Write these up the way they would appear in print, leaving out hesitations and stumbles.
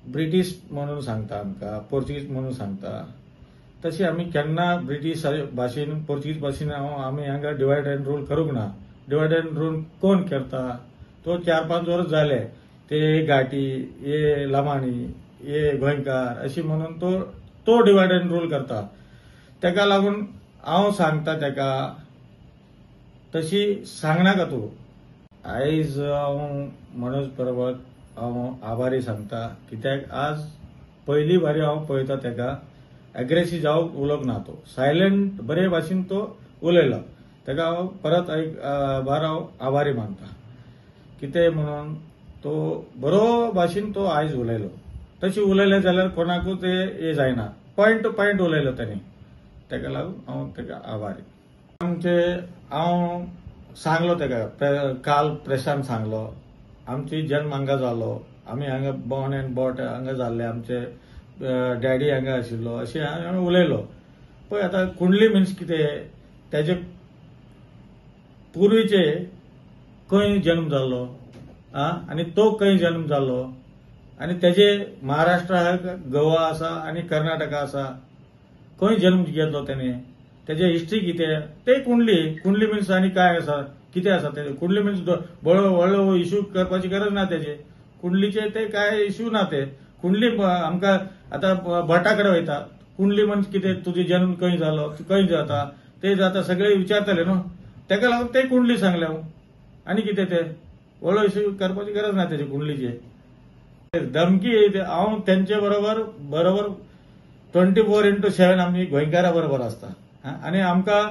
British म्हणून सांगता आमकां, पोर्चुगीज म्हणून सांगता, तशी आमी केन्ना ब्रिटीश भाशेन पोर्चुगीज भाशेन आमी हांगा डिवायड अँड रूल करूंक ना. डिवायड अँड रूल कोण करता? तो 4-5 वर्स जाले. ते घाटी, हे लामाणी, हे गोंयकार अशी म्हणून तो डिवायड अँड रूल करता. तेका लागून हांव सांगता तेका तशी सांगनाका तूं. आयज हांव मनोज पर्वत हांव आभारी सांगता, कित्याक आज पयली बारी हांव पळयता तेका एग्रेसिव्ह जावंक उलोवंक ना. तो सायलेंट बरे भाशेन तो उलयलो. तेका हांव परत बार हांव आभारी मानता. कितें म्हणून तो बरो भाशेन तो आयज उलयलो. तशी उलयले जाल्यार कोणाकूच ते हे जायना. पॉयंट टू पॉयंट उलयलो ताणें. तेका लागून हांव तेका आभारी. हांव सांगलो तेका, काल प्रेसान सांगलो, आमची जन्म हांगा जालो, आमी हांगा बॉर्न अँड बॉट हांगा जाल्ले, आमचे डॅडी हांगा आशिल्लो, अशें हांवें उलयलो. पळय आतां कुंडली मिन्स कितें? तेजे पुर्वीचे खंय जन्म जाल्लो आनी तो खंय जन्म जाल्लो, आनी तेजे महाराष्ट्रा गोवा आसा आनी कर्नाटका आसा. खंय जन्म घेतलो तेणे, तेजे हिस्ट्री कितें, ते कुंडली मिन्स आनी काय आसा, कितें आसा तेजे. कुंडली मिन्स व्हडलो इश्यू करपाची गरज ना तेजे. कुंडलीचे ते काय इश्यू ना. ते कुंडली आमकां आतां भटा कडेन वयता, कुंडली म्हणजे कितें, तुजो जन्म खंय जालो, खंय जाता, ते जाता सगळे विचारतले न्हू. तेका लागून ते कुंडली सांगले हांव. आनी कितें ते व्हडलो इश्यू करपाची गरज ना तेजे कुंडलीचे. धमकी हांव तेंचे बरोबर 24/7 आमी गोंयकारा बरोबर आसता. आनी आमकां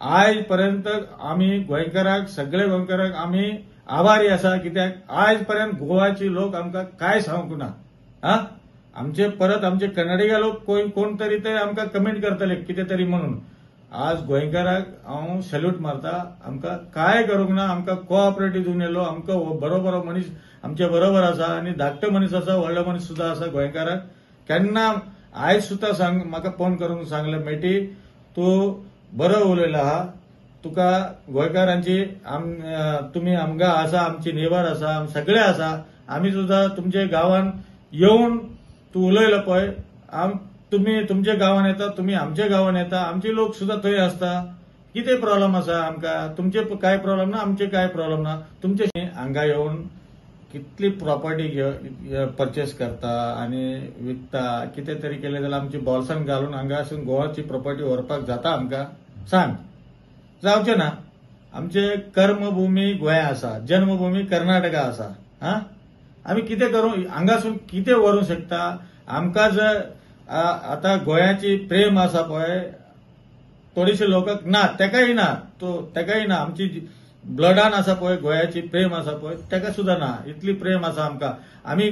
आयज पर्यंत आमी गोंयकाराक, सगळे गोंयकाराक आमी आभारी आसा. कित्याक आयज पर्यंत गोवाचे लोक आमकां काय सांगूंक ना. आमचे कर्नाटका लोक कोण तरी ते आमकां कमेंट करतले कितें तरी म्हणून. आज गोंयकाराक हांव सॅल्यूट मारता. आमकां काय करूंक ना. आमकां कोऑपरेटीव दिवन येयलो. आमकां बरो मनीस आमचे बरोबर आसा आनी धाकटो मनीस आसा, व्हडलो मनीस सुद्दां आसा गोंयकाराक. केन्ना आयज सुद्दां म्हाका फोन करून सांगलें, मेटी तूं बरो उलयलो आहा, तुका गोंयकारांची तुमी आमकां आसा, आमची नेबर आसा, सगळे आसा. आमी सुद्दां तुमचे गांवांत येवन तूं उलयलो पळय, तुमी तुमच्या गांवांत येता, तुमी आमच्या गांवांत येता, आमचे लोक सुद्दां थंय आसता. कितें प्रॉब्लेम आसा आमकां? तुमचे काय प्रॉब्लेम ना, आमचे काय प्रॉब्लेम ना. तुमचे हांगा येवन कितली प्रॉपर्टी परचेस करता आनी विकता, कितें तरी केलें जाल्यार आमची बॉल्सान घालून हांगासून गोवाची प्रॉपर्टी व्हरपाक जाता आमकां? सांग. जावचें ना. आमचे कर्मभूमी गोंय आसा, जन्मभूमी कर्नाटका आसा. आमी कितें करूं, हांगासून कितें व्हरूंक शकता? आमकां जर आतां गोंयाची प्रेम आसा पळय, थोडीशी लोकांक ना, तेकाय ना. आमची ब्लडान आसा पळय, गोंयाची प्रेम आसा पळय, तेका सुद्दां ना. इतली प्रेम आसा आमकां. आमी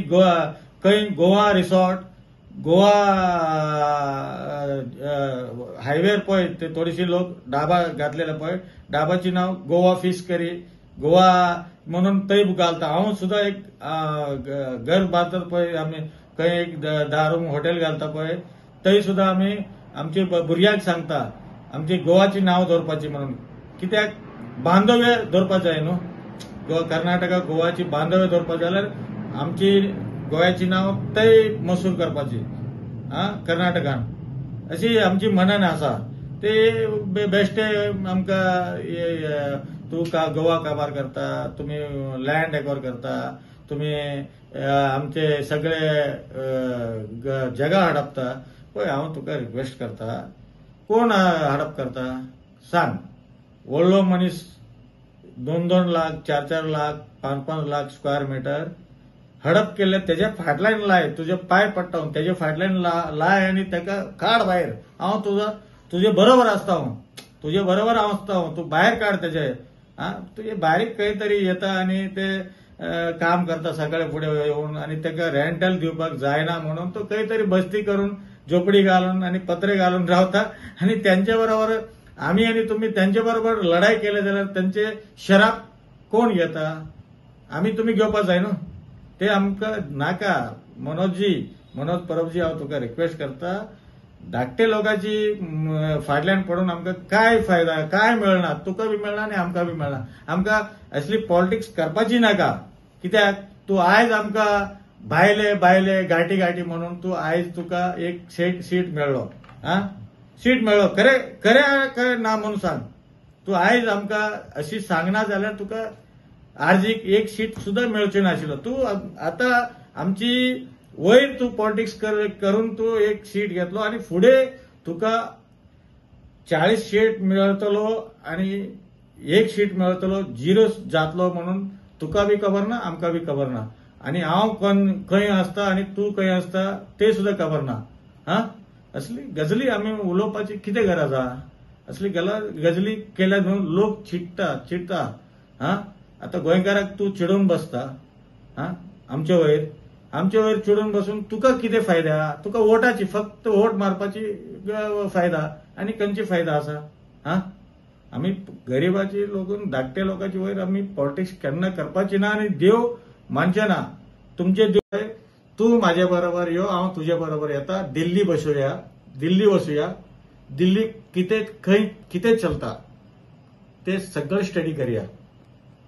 गोवा रिसॉर्ट, गोवा हायवेर पळय, ते थोडीशी लोक डाबा घातलेले पळय, डाबाची नांव गोवा फिश करी, गोवा म्हणून थंय घालता. हांव सुद्दां एक घर बांदता पळय, आमी खंय एक 10 रूम हॉटेल घालता पळय, थंय सुद्दां आमी आमच्या भुरग्यांक सांगता आमची गोवाची नांव दवरपाची म्हणून. कित्याक बांदव्य दवरपाक जाय न्हू. कर्नाटका गोवाची बांदव्य दवरपाक जाल्यार आमची गोंयाची नांव थंय मसूर करपाची कर्नाटकान. अशी आमची मनन आसा. ते बेश्टे आमकां तूं गोवा काबार करता, तुमी लँड एक्वायर करता, तुमी आमचे सगळे जगा हडपता. पळय हांव तुका रिक्वेस्ट करता, कोण हडप करता सांग. व्हडलो मनीस 2-2 लाख, 4-4 लाख, 5-5 लाख स्क्वेअर मीटर हडप केले, तेजे फाटल्यान लाय, तुजे पाय पडटा तेजे फाटल्यान लाय आनी तेका काड भायर. हांव तुजे बरोबर आसता. तुजे बरोबर हांव आसता. तूं भायर काड तेजे. तुजे बारीक खंय तरी येता आनी ते काम करता सकाळी फुडें येवन, आनी तेका रेंटल दिवपाक जायना म्हणून तो खंय तरी बस्ती करून, झोपडी घालून आनी पत्रे घालून रावता. आनी त्यांच्या बरोबर आमी आनी तुमी त्यांचे बरोबर लढाई केले जाल्यार त्यांचे शराब कोण घेता? आमी तुमी घेवपाक जाय न्हू. ते आमकां नाका. मनोज परबजी, हांव तुका रिक्वेस्ट करता, धाकटे लोकांची फाटल्यान पडून आमकां काय फायदा, काय मेळना. तुका बी मेळना आनी आमकां बी मेळना. आमकां असली पॉलिटिक्स करपाची नाका. कित्याक तूं आयज आमकां भायले भायले गाठी गाठी म्हणून तू आयज तुका एक सीट मेळ्ळो सीट मेळ्ळो खरे ना म्हणून सांग तू आयज आमकां अशी सांगना जाल्यार तुका आर्जीक एक सीट सुद्धा मेळचें नाशिल्लो तू आता आमची वयर तू पॉलिटिक्स करून तू एक सीट घेतलो आणि फुडें तुका 40 सीट मेळटलो आणि एक सीट मेळटलो 0 जातलो म्हणून तुका बी खबर ना आमकां बी खबर ना आणि हांव खंय आसता आणि तू खंय आसता ते सुद्धा खबर ना असली गजली आमी उलोवपाची कितें गरज आहा असली गजली केल्या म्हणून लोक चिडटा आता गोंयकाराक तू चिडून बसता आमचे वयर चिडून बसून तुका कितें फायदा तुका वोटाची फक्त वोट मारपाची फायदा आणि खंयची फायदा आसा आमी गरीबाची लोकून धाकटे लोकांची वयर आमी पॉलिटिक्स केन्ना करपाची ना आणि देव मानचे ना तुमचे देव तू म्हाजे बरोबर यो हांव तुजे बरोबर येता दिल्ली वचुया दिल्ली कितें चलता ते सगळं स्टडी करूया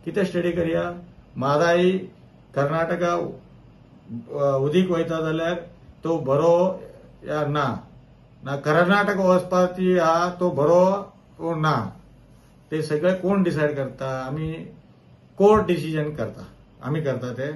कितें स्टडी करूया म्हादाई कर्नाटका उदीक वयता जाल्यार तो बरो या ना कर्नाटक वचपाची आहा तो बरो ना ते सगळे कोण डिसायड करता आमी कोर्ट डिसिजन करता आमी करता ते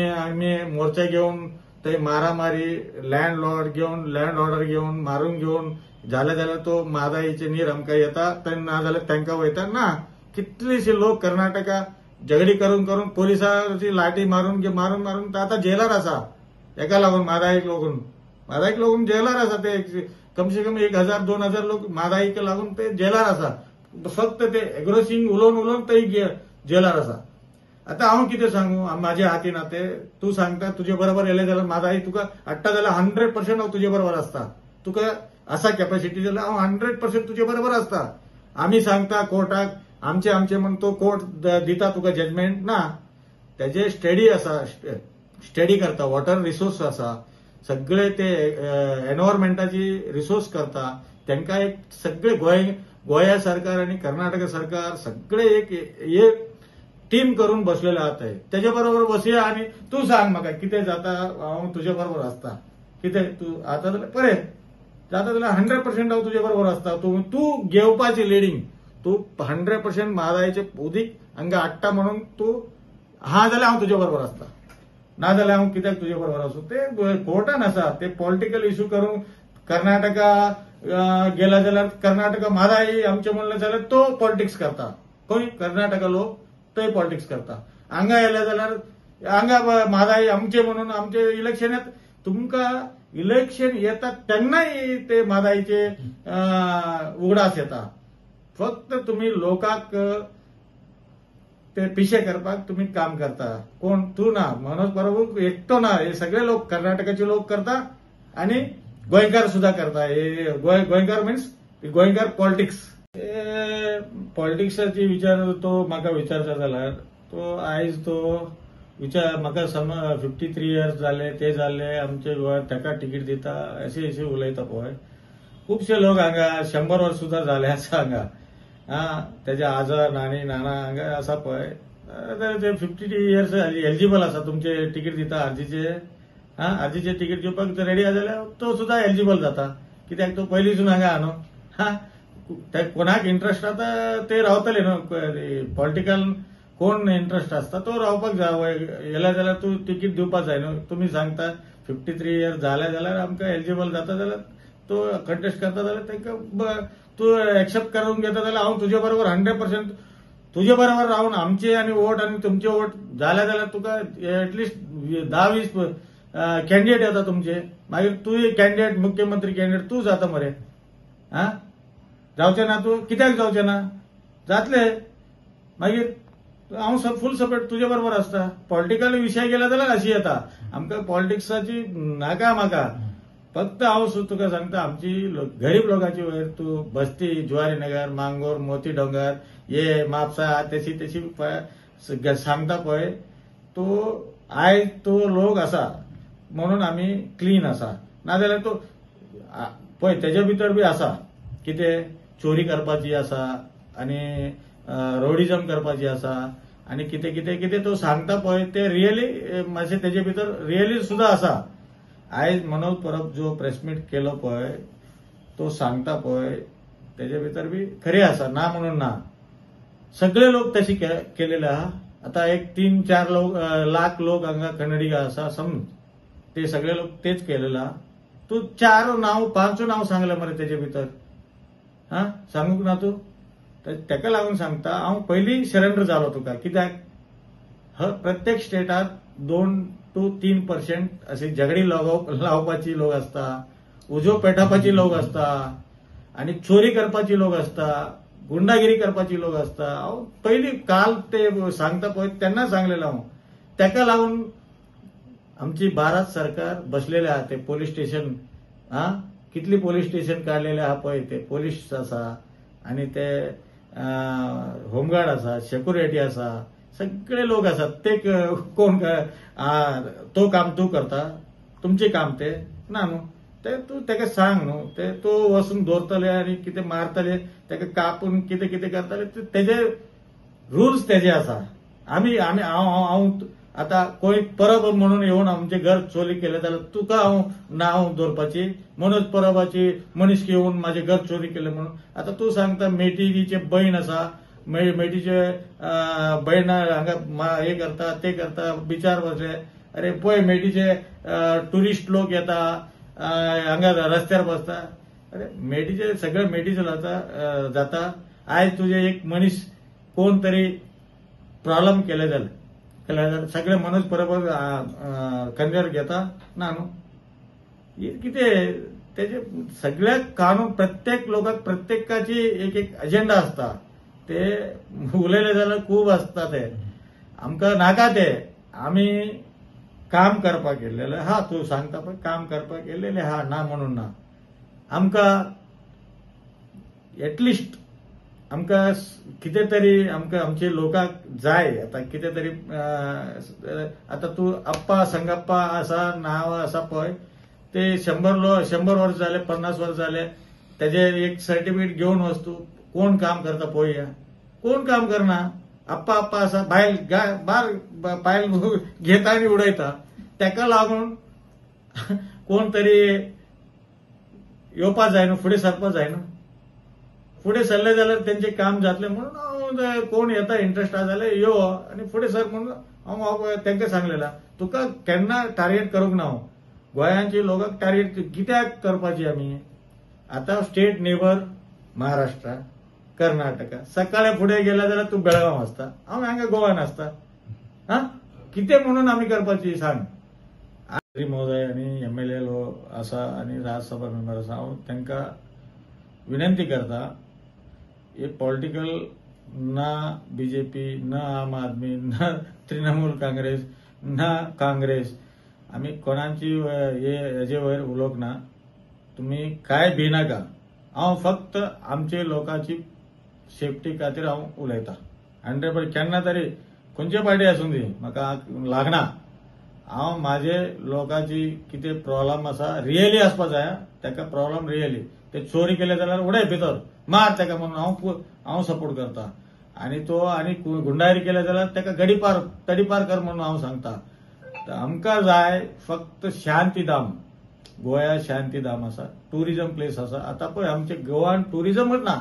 आमी मोर्चे घेवन ते मारामारी लँड ऑर्डर घेवन मारून घेवन जाल्यार तो म्हादाईचे नीर आमकां येता ना जाल्यार तांकां वयता ना कितलेशे लोक कर्नाटका झगडी करून पोलिसांची लाठी मारून आता जेलार आसा एका लागून म्हादाईक लागून जेलार आसा ते कम से कम 1000-2000 लोक म्हादाईक लागून ते जेलार आसा फक्त ते एग्रोसिंग उलोवन ते जेलार आसा आता हांव कितें सांगू म्हाज्या हातीन ते तू सांगता तुजे बरोबर येले जाल्यार म्हादाई तुका हाडटा जाल्यार 100% हांव तुजे बरोबर आसता तुका आसा कॅपॅसिटी जाल्यार हांव 100% तुजे बरोबर आसता आमी सांगता कोर्टाक आमचे म्हणून तो कोर्ट दिता तुका जजमेंट ना तेजे स्टडी करता वॉटर रिसोर्स आसा सगळे ते एनवायरमेंटाची रिसोर्स करता तांकां एक सगळे गोंया सरकार आणि कर्नाटक सरकार सगळे एक टीम करून बसलेले आहात तेजे बरोबर बसया आणि तू सांग म्हाका कितें जाता हांव तुजे बरोबर आसता कितें तू आता जाल्यार बरें जाता जाल्यार 100% हांव तुजे बरोबर आसता तू घेवपाची लिडींग तू 100% म्हादाईचे उदीक हांगा हाडटा म्हणून तू जाल्यार हांव तुजे बरोबर आसता ना जाल्यार हांव कित्याक तुजे बरोबर आसूं ते कोर्टान आसा ते पॉलिटिकल इश्यू करून कर्नाटका गेला जाल्यार कर्नाटका म्हादाई आमचे म्हणले जाल्यार तो पॉलिटिक्स करता खंय कर्नाटका लोक थंय पॉलिटिक्स करता हांगा येले जाल्यार हांगा म्हादाई आमचे म्हणून आमचे इलेक्शन येता तुमकां इलेक्शन येता तेन्नाय ते म्हादाईचे उगडास येता फक्त तुम्ही लोकांक ते पिशे करपाक तुम्ही काम करता कोण तू ना मनोज प्रभू एकटो ना हे सगळे लोक कर्नाटकाचे लोक करता आणि गोंयकार सुद्धा करता हे गोंयकार मीन्स गोंयकार पॉलिटिक्स पॉलिटिक्साची विचार तो म्हाका विचारता जाल्यार तो आयज तो विचार म्हाका 53 इयर्स जाले ते जाल्ले आमचे गोंयांत ताका तिकीट दिता अशें उलयता पळय खुबशे लोक हांगा 100 वर्स सुद्धा झाले आसा हांगा तेजे आजर नाना हांगा आसा पळय ते 50 इयर्स एलिजिबल आसा तुमचे तिकीट दिता आर्जीचे तिकीट घेवपाक रेडी आसा जाल्यार तो सुद्धा एलिजिबल जाता कित्याक तो पयलींसून हांगा आहा न्हू कोणाक इंट्रस्ट आसा ते रावतले न्हू पॉलिटिकल कोण इंट्रस्ट आसता तो रावपाक जाय येला जाल्यार तूं तिकीट दिवपाक जाय न्हू तुमी सांगता 53 इयर्स जाले जाल्यार आमकां एलिजिबल जाता जाल्यार तो कंटेस्ट करता जाल्यार तांकां तू एक्सेप्ट करून घेता जाल्यार हांव तुजे बरोबर 100% तुजे बरोबर रावन आमचे आनी वोट आनी तुमचे वोट जाले जाल्यार तुका एटलिस्ट 10-20 कॅन्डिडेट येता तुमचे मागीर तूं कॅन्डिडेट मुख्यमंत्री कॅन्डिडेट तूं जाता मरे जावचें ना तूं कित्याक जावचें ना जातले मागीर हांव फूल सपोर्ट तुजे बरोबर आसता पॉलिटिकल विशय गेला जाल्यार अशी येता आमकां पॉलिटिक्साची नाका म्हाका फक्त हांव तुका सांगता आमची गरीब लोकांची वयर तूं बस्ती जुवारीनगर मांगोर मोती डोंगर हे म्हापसा तेशी सांगता पळय तो आयज तो लोक आसा म्हणून आमी क्लीन आसा नाजाल्यार तो पळय तेजे भितर बी आसा कितें चोरी करपाची आसा आनी रोडिजम करपाची आसा आणि कितें कितें कितें तो सांगता पळय ते रियली मातशें तेजे भितर रियली सुद्धा आसा. आयज मनोज परब जो प्रेस मीट केलो पळय तो सांगता पळय तेजे भितर बी खरें आसा, ना म्हणून ना. सगळे लोक तशी केलेले आहा. आता एक 3-4 लाख लोक हांगा कन्नडी आसा समज, ते सगळे लोक तेच केलेले आहा. तू 4 नांव 5 नांव सांगले मरे तेजे भितर, हा सांगूक ना तू. तेका लागून सांगता हांव पयलीं सरेंडर जालो तुका. कित्याक प्रत्येक स्टेटात 2 to 3% अशी झगडी लावपाची लोक असता, उजो पेटावपाची लोक असता, आणि चोरी करपाची लोक असता, गुंडागिरी करपाची लोक असता. हांव पयलीं काल ते सांगता पळय तेन्ना सांगलेलो हांव. तेका लागून आमची भारत सरकार बसलेले आहा ते पोलीस स्टेशन, कितली पोलीस स्टेशन काढलेले आहा पळय, ते पोलीस आसा आणि ते होमगार्ड आसा, सेक्युरिटी आसा, सगळे लोक आसात. ते कोण तो काम तू करता, तुमचे काम ते ना न्हू. ते तू तेका सांग न्हू. ते तू वचून दवरतले आणि कितें मारतले, तेका कापून कितें कितें करतले, तेजे रुल्स तेजे आसा. हांव आता कोणी परब म्हणून येवन आमचे घर चोरी केले जाल्यार तुका हांव नांव दवरपाची, मनोज परबाची मनीस येवन माझे घर चोरी केले म्हणून. आता तू सांगता मेटीचे बहीण आसा, मेटीचे बहीण हांगा हे करता ते करता, बिचार बसले. अरे पळय मेटीचे टुरिस्ट लोक येता हांगा रस्त्यार बसता. अरे मेटीचे सगळे मेटीचे जाता. आयज तुझे एक मनीस कोण तरी प्रॉब्लेम केले जाल्यार सगळे मनोज परब कन्यार घेता ना न्हू. कितें तेजे सगळ्या कानून प्रत्येक लोकांक प्रत्येकाची एक एक अजेंडा असता. ते उलयले जाल्यार खूब असता. ते आमकां नाका. ते आमी काम करपाक गेल्लेले हा. तू सांगता पळय काम करपाक गेल्लेले हा, ना म्हणून ना. आमकां एटलिस्ट आमकां कितें तरी आमकां आमचे लोकांक जाय. आता कितें तरी आता तू अप्पा संगप्पा आसा नांव आसा पळय, ते 100 वर्स जाले, 50 वर्स जाले, तेजे एक सर्टिफिकेट घेवन वच तू. कोण काम करता पळोवया. कोण काम करना. अप्पा आसा, बायल पायल घेता आनी उडयता. तेका लागून कोण तरी येवपा जाय न्हू, फुडें सरपा जाय न्हू. फुडें सरले जाल्यार तेंचें काम जातलें म्हणून हांव कोण येता इंटरेस्ट आहा जाल्यार यो आनी फुडें सर म्हणून हांव तेंका सांगलेला. तुका केन्ना टार्गेट करूंक ना हांव. गोंयांची लोकांक टार्गेट कित्याक करपाची आमी. आतां स्टेट नेबर महाराष्ट्रा, कर्नाटका, सकाळी फुडें गेला जाल्यार तूं बेळगांव आसता, हांव हांगा गोवान आसता. कितें म्हणून आमी करपाची सांग. मंत्री महोदय आनी MLA आसा आनी राज्यसभा मेंबर आसा, हांव तांकां विनंती करता, हे पॉलिटिकल ना BJP ना आम आदमी ना तृणमूल काँग्रेस ना काँग्रेस, आमी कोणाची हेजे वयर उलोवंक ना. तुमी काय भिनाका. हांव फक्त आमचे लोकांची सेफ्टी खातीर हांव उलयता. 100% केन्ना तरी खंयचे पार्टी आसूं दी म्हाका लागना. हांव म्हाजे लोकांची कितें प्रॉब्लेम आसा रियली आसपा जाय. तेका प्रॉब्लेम रियली ते चोरी केले जाल्यार उडय भितर, मार तेका म्हणून हांव सपोर्ट करता. आनी तो आनी गुंडागिरी केले जाल्यार तेका तडीपार कर म्हणून हांव सांगता. आमकां जाय फक्त शांतीधाम. गोंया शांतीधाम आसा, टुरिजम प्लेस आसा. आता पळय आमचे गोवान टुरिजमच ना.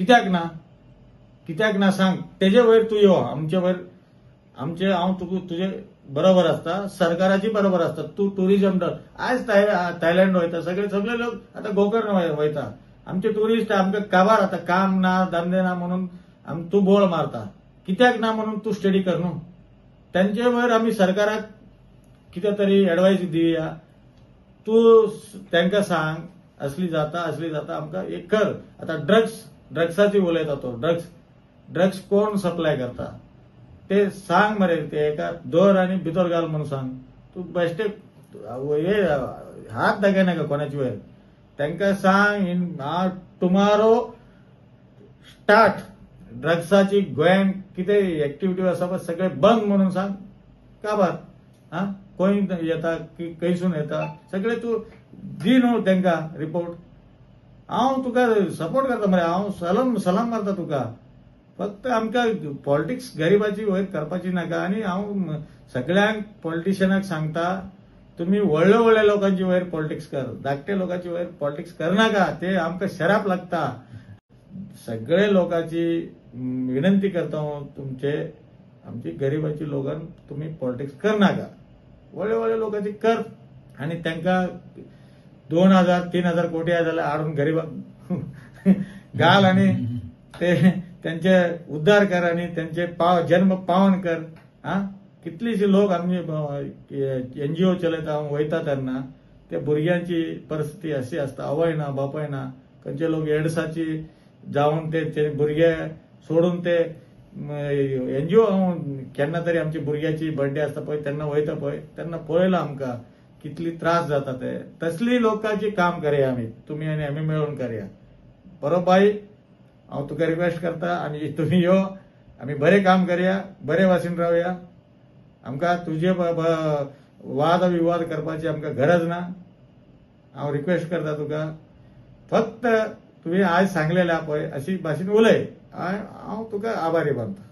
कित्याक ना सांग. तेजे वयर तू यो. आमचे वयर हांव तुजे बरोबर आसता, सरकाराची बरोबर आसता. तू टुरिजम आयज थायलंड वयता, सगळे लोक आता गोकर्ण वयता. आमचे टुरिस्ट आमकां काबार आता, काम ना धंदे ना म्हणून तू बोळ मारता. कित्याक ना म्हणून तू स्टडी कर न्हू. त्यांचे वयर आमी सरकाराक कितें तरी एडवायस दिवया. तू तांकां सांग असली जाता आमकां एक कर. आता ड्रग्साची उलयता तो. ड्रग्स कोण सप्लाय करता ते सांग मरे. ते एका दर आनी भितर घाल म्हणून सांग. तू बेश्टे हात दाखयनाका कोणाचे वयर. तांकां सांग टुमारो स्टार्ट. ड्रग्साची गोंयांत कितें एक्टिविटी आसा पळय सगळे बंद म्हणून सांग. काबार खंय येता खंयसून येता सगळे तू दी न्हू तांकां रिपोर्ट. हांव तुका सपोर्ट करता मरे. हांव सलाम मारता तुका. फक्त आमकां पॉलिटिक्स गरिबाची वयर करपाची नाका आनी हांव सगळ्यांक पॉलिटिशियनाक सांगता तुम्ही व्हडल्या व्हडल्या लोकांची वयर पॉलिटिक्स कर, धाकट्या लोकांची वयर पॉलिटिक्स करनाका, ते आमकां शराप लागता. सगळे लोकांची विनंती करता हांव तुमचे आमची गरिबाची लोकांक तुम्ही पॉलिटिक्स करनाका, व्हडल्या व्हडल्या लोकांची कर आणि तांकां 2,000-3,000 कोटी जाल्यार हाडून गरिबाक घाल आणि ते त्यांचे उद्धार कर आणि त्यांचे जन्म पावन कर. कितलीशी लोक आमची एनजीओ चलयता वयता तेन्ना त्या भुरग्यांची परिस्थिती अशी असता, आवय ना बापाय ना, खंयचे लोक एड्साची जावन ते भुरगे सोडून ते एनजीओ केन्ना तरी आमची भुरग्याची बर्थडे असता पळय तेन्ना वयता पळय तेन्ना पळयलां आमकां कितली त्रास जाता ते. तसली लोकांची काम करया आमी, तुम्ही आनी आमी मेळून करया. बरो बाई, हांव तुका रिक्वेस्ट करता आनी तुम्ही यो, आमी बरें काम करया, बरे भाशेन रावया. आमकां तुजे वाद विवाद करपाची आमकां गरज ना. हांव रिक्वेस्ट करता तुका, फक्त तुवें आज सांगलेल्या पळय अशी भाशेन उलय, हांव तुका आभारी मानता.